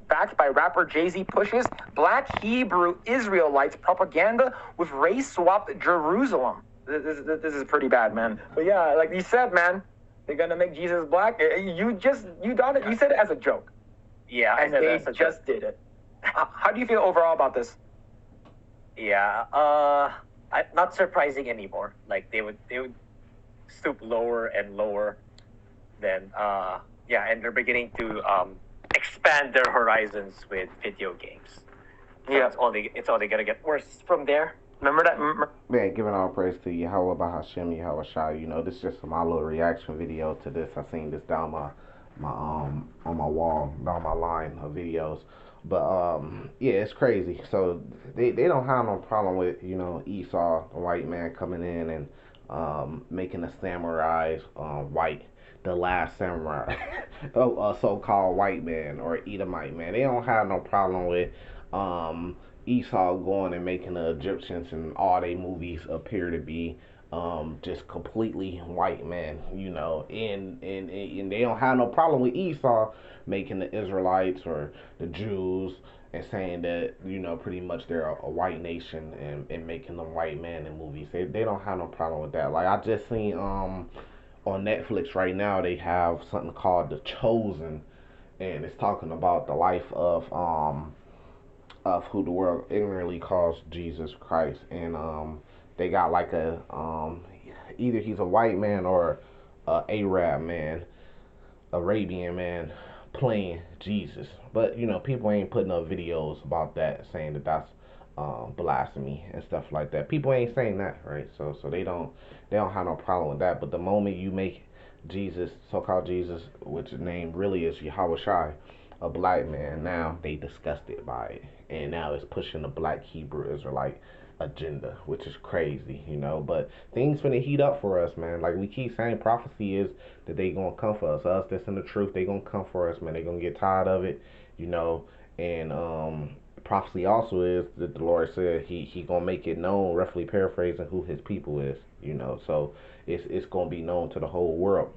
backed by rapper Jay-Z, pushes black Hebrew Israelites propaganda with race-swapped Jerusalem. This is pretty bad, man. But yeah, like you said, man, they're gonna make Jesus black. You done it. You said it as a joke. Yeah, and they just did it. How do you feel overall about this? Yeah, not surprising anymore. Like they would stoop lower and lower. Then and they're beginning to expand their horizons with video games. So Yeah, it's only gonna get worse from there. remember that? Man, giving all praise to Yahweh Bahashem, Yahweh Shai. You know, this is just my little reaction video to this. I seen this down my on my wall, down my line of videos. But yeah, it's crazy. So they don't have no problem with, you know, Esau, the white man, coming in and making the samurais white, the last samurai, a so-called white man or Edomite man. They don't have no problem with Esau going and making the Egyptians and all they movies appear to be just completely white men, you know, and they don't have no problem with Esau making the Israelites or the Jews and saying that, you know, pretty much they're a white nation and making them white men in movies. They don't have no problem with that. Like I just seen on Netflix right now they have something called The Chosen, and it's talking about the life of who the world ignorantly calls Jesus Christ, and they got like a either he's a white man or a Arab man, Arabian man playing Jesus. But you know, people ain't putting up videos about that saying that that's blasphemy and stuff like that. People ain't saying that, right? So they don't have no problem with that. But the moment you make Jesus, so-called Jesus, which the name really is Yahweh Shai, a black man, now they disgusted by it, and now it's pushing the black Hebrew Israelite agenda, which is crazy, you know. But things finna heat up for us, man. Like we keep saying, prophecy is that they gonna come for us. Us that's in the truth, they gonna come for us, man. They gonna get tired of it, you know. And prophecy also is that the Lord said he gonna make it known, roughly paraphrasing, who his people is, you know. So it's gonna be known to the whole world.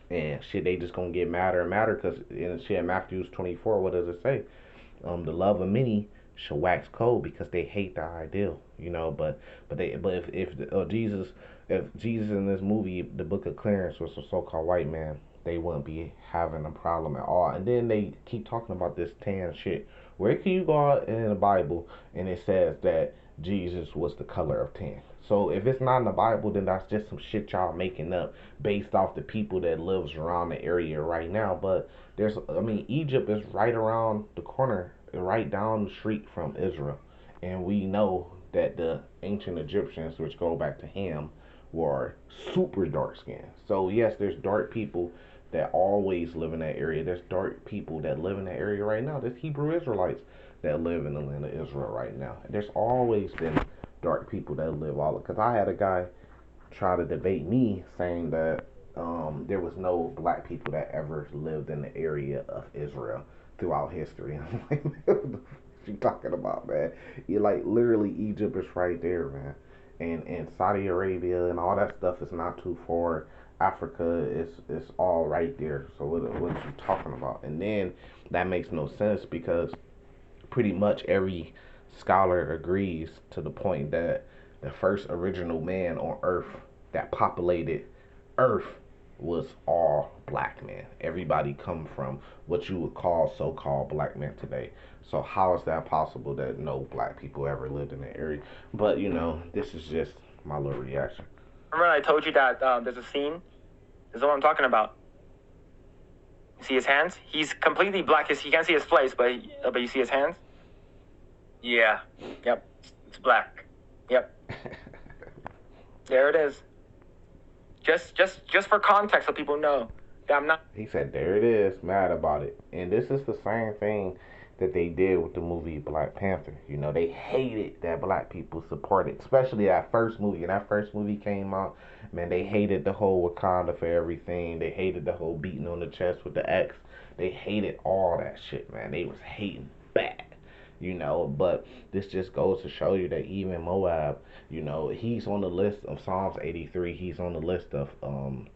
And shit, they just gonna get madder and madder, because in shit, Matthew 24, what does it say? The love of many shall wax cold because they hate the ideal, you know. But if Jesus in this movie, the Book of Clarence, was a so-called white man, they wouldn't be having a problem at all. And then they keep talking about this tan shit. Where can you go out in the Bible and it says that Jesus was the color of tan? So if it's not in the Bible, then that's just some shit y'all making up based off the people that lives around the area right now. But Egypt is right around the corner, right down the street from Israel, and we know that the ancient Egyptians, which go back to Ham, were super dark skinned. So yes, there's dark people that always live in that area. There's dark people that live in that area right now. There's Hebrew Israelites that live in the land of Israel right now. There's always been dark people that live all. Because I had a guy try to debate me saying that there was no black people that ever lived in the area of Israel throughout history. I'm like, man, what the fuck you talking about, man? You like literally Egypt is right there, man, and Saudi Arabia and all that stuff is not too far. Africa is all right there. So what are you talking about? And then that makes no sense because pretty much every scholar agrees to the point that the first original man on Earth that populated Earth was all black men. Everybody come from what you would call so-called black men today. So how is that possible that no black people ever lived in the area? But you know, this is just my little reaction. Remember I told you that there's a scene? This is what I'm talking about. You see his hands? He's completely black. He can't see his face, but you see his hands? Yeah. Yep. It's black. Yep. There it is. Just for context, so people know that I'm not. He said, "There it is." Mad about it, and this is the same thing that they did with the movie Black Panther. You know, they hated that black people supported, especially that first movie. And that first movie came out, man, they hated the whole Wakanda for everything. They hated the whole beating on the chest with the X. They hated all that shit, man. They was hating bad. You know, but this just goes to show you that even Moab, you know, he's on the list of Psalms 83. He's on the list of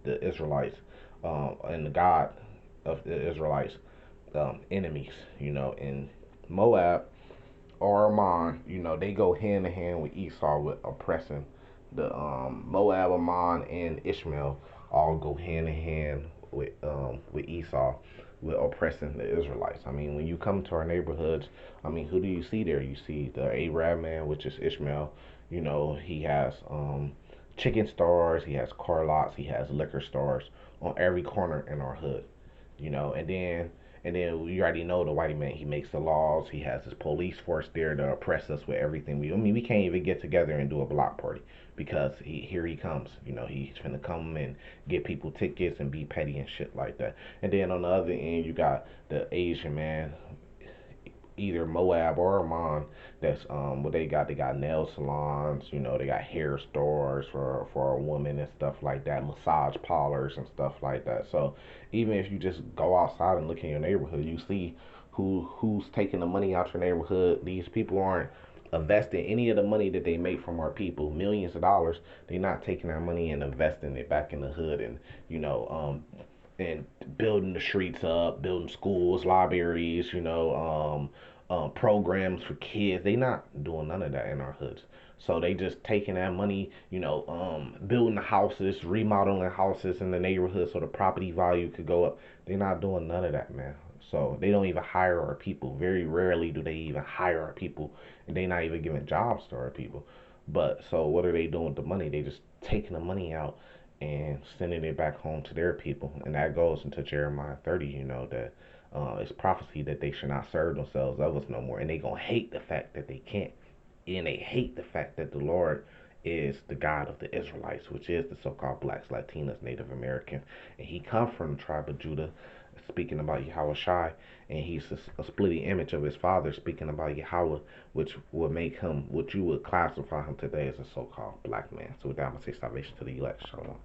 the Israelites and the God of the Israelites. enemies, and Moab or Ammon, they go hand in hand with Esau with oppressing the Moab, Ammon, and Ishmael all go hand in hand with Esau with oppressing the Israelites. I mean, when you come to our neighborhoods, I mean, who do you see there? You see the Arab man, which is Ishmael. He has chicken stores, he has car lots, he has liquor stores on every corner in our hood. And then you already know the white man. He makes the laws. He has his police force there to oppress us with everything. I mean, we can't even get together and do a block party because here he comes. He's gonna come and get people tickets and be petty and shit like that. And then on the other end, you got the Asian man, either Moab or Ammon. That's what they got. They got nail salons. They got hair stores for a woman and stuff like that. Massage parlors and stuff like that. So even if you just go outside and look in your neighborhood, you see who's taking the money out your neighborhood. These people aren't investing any of the money that they make from our people, millions of dollars. They're not taking that money and investing it back in the hood and and building the streets up, building schools, libraries, programs for kids. They not doing none of that in our hoods. So they just taking that money, building the houses, remodeling houses in the neighborhood so the property value could go up. They not doing none of that, man. So they don't even hire our people. Very rarely do they even hire our people, and they not even giving jobs to our people. But so what are they doing with the money? They just taking the money out and sending it back home to their people, and that goes into Jeremiah 30. That it's prophecy that they should not serve themselves of us no more, and they gonna hate the fact that they can't, and they hate the fact that the Lord is the God of the Israelites, which is the so-called blacks, Latinos, Native Americans, and He come from the tribe of Judah, speaking about Yahweh Shai, and he's a splitting image of his father, speaking about Yahweh, which would make him, what you would classify him today as a so-called black man. So with that, I'm gonna say salvation to the elect. Shalom.